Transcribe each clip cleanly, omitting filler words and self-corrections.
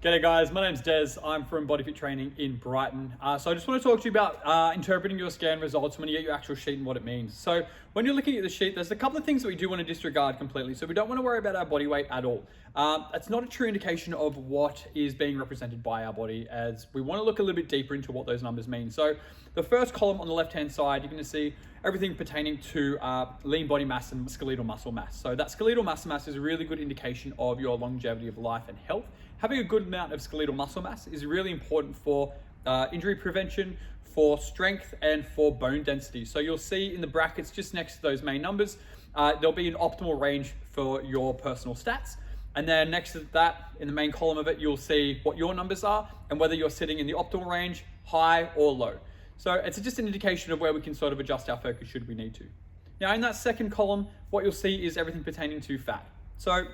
G'day guys, my name's Des. I'm from BodyFit Training in Brighton. So I just want to talk to you about interpreting your scan results when you get your actual sheet and what it means. So when you're looking at the sheet, there's a couple of things that we do want to disregard completely. So we don't want to worry about our body weight at all. It's not a true indication of what is being represented by our body, as we want to look a little bit deeper into what those numbers mean. So the first column on the left-hand side, you're going to see everything pertaining to lean body mass and skeletal muscle mass. So that skeletal muscle mass is a really good indication of your longevity of life and health. Having a good amount of skeletal muscle mass is really important for injury prevention, for strength, and for bone density. So you'll see in the brackets just next to those main numbers, there'll be an optimal range for your personal stats. And then next to that, in the main column of it, you'll see what your numbers are and whether you're sitting in the optimal range, high or low. So it's just an indication of where we can sort of adjust our focus should we need to. Now in that second column, what you'll see is everything pertaining to fat. So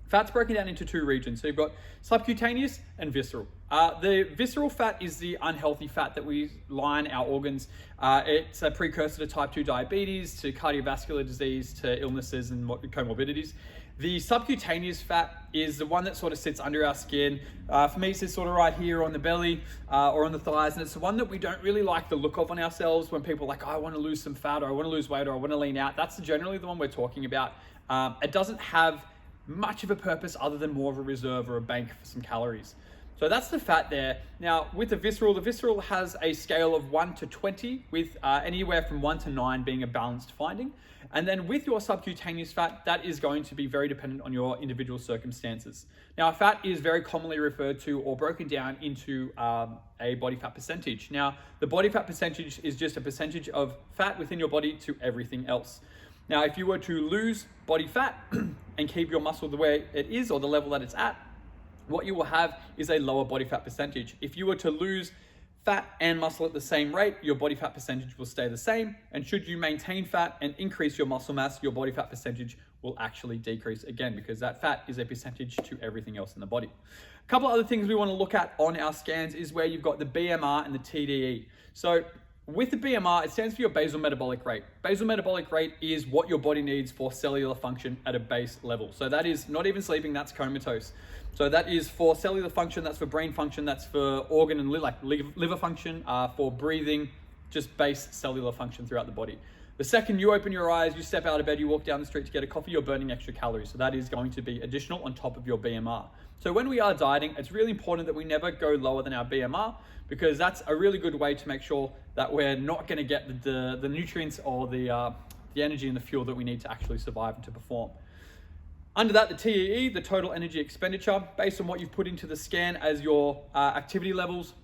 fat's broken down into two regions. So you've got subcutaneous and visceral. The visceral fat is the unhealthy fat that we line our organs. It's a precursor to type 2 diabetes, to cardiovascular disease, to illnesses and comorbidities. The subcutaneous fat is the one that sort of sits under our skin. For me, it sits sort of right here on the belly or on the thighs, and it's the one that we don't really like the look of on ourselves when people are like, oh, I want to lose some fat, or I want to lose weight, or I want to lean out. That's generally the one we're talking about. It doesn't have much of a purpose other than more of a reserve or a bank for some calories. So that's the fat there. Now with the visceral has a scale of 1 to 20 with anywhere from 1 to 9 being a balanced finding. And then with your subcutaneous fat, that is going to be very dependent on your individual circumstances. Now fat is very commonly referred to or broken down into a body fat percentage. Now the body fat percentage is just a percentage of fat within your body to everything else. Now, if you were to lose body fat and keep your muscle the way it is or the level that it's at, what you will have is a lower body fat percentage. If you were to lose fat and muscle at the same rate, your body fat percentage will stay the same. And should you maintain fat and increase your muscle mass, your body fat percentage will actually decrease again, because that fat is a percentage to everything else in the body. A couple of other things we want to look at on our scans is where you've got the BMR and the TDE. So with the BMR, it stands for your basal metabolic rate. Basal metabolic rate is what your body needs for cellular function at a base level. So that is not even sleeping, that's comatose. So that is for cellular function, that's for brain function, that's for organ and liver function, for breathing, just base cellular function throughout the body. The second you open your eyes, you step out of bed, you walk down the street to get a coffee, you're burning extra calories. So that is going to be additional on top of your BMR. So when we are dieting, it's really important that we never go lower than our BMR, because that's a really good way to make sure that we're not going to get the nutrients or the energy and the fuel that we need to actually survive and to perform. Under that, the TEE, the total energy expenditure, based on what you've put into the scan as your activity levels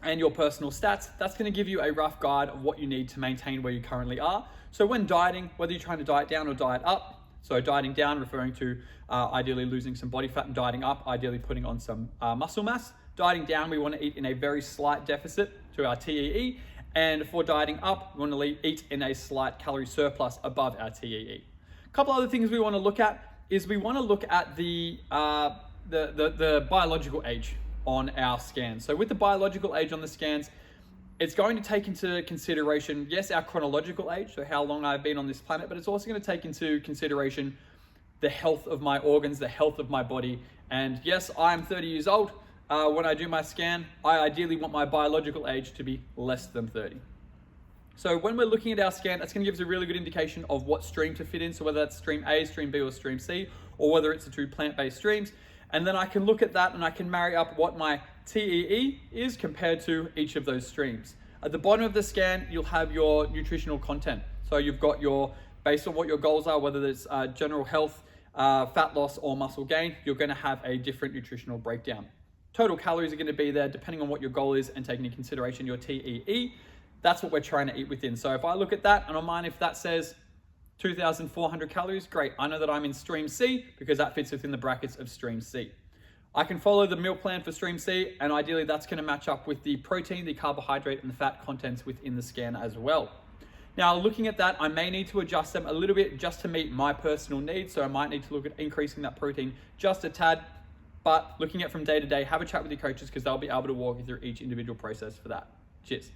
and your personal stats, that's going to give you a rough guide of what you need to maintain where you currently are. So when dieting, whether you're trying to diet down or diet up, so dieting down referring to ideally losing some body fat, and dieting up, ideally putting on some muscle mass. Dieting down, we want to eat in a very slight deficit to our TEE. And for dieting up, we want to eat in a slight calorie surplus above our TEE. A couple other things we want to look at is we want to look at the biological age on our scans. So with the biological age on the scans, it's going to take into consideration, yes, our chronological age, so how long I've been on this planet, but it's also going to take into consideration the health of my organs, the health of my body. And yes, I'm 30 years old. When I do my scan, I ideally want my biological age to be less than 30. So when we're looking at our scan, that's going to give us a really good indication of what stream to fit in. So whether that's stream A, stream B, or stream C, or whether it's the two plant-based streams. And then I can look at that and I can marry up what my TEE is compared to each of those streams. At the bottom of the scan, you'll have your nutritional content. So you've got your, based on what your goals are, whether it's general health, fat loss, or muscle gain, you're going to have a different nutritional breakdown. Total calories are going to be there depending on what your goal is and taking into consideration your TEE. That's what we're trying to eat within. So if I look at that and on mine, if that says 2,400 calories, great. I know that I'm in stream C because that fits within the brackets of stream C. I can follow the meal plan for stream C, and ideally that's going to match up with the protein, the carbohydrate, and the fat contents within the scan as well. Now, looking at that, I may need to adjust them a little bit just to meet my personal needs. So I might need to look at increasing that protein just a tad, but looking at from day to day, have a chat with your coaches because they'll be able to walk you through each individual process for that. Cheers.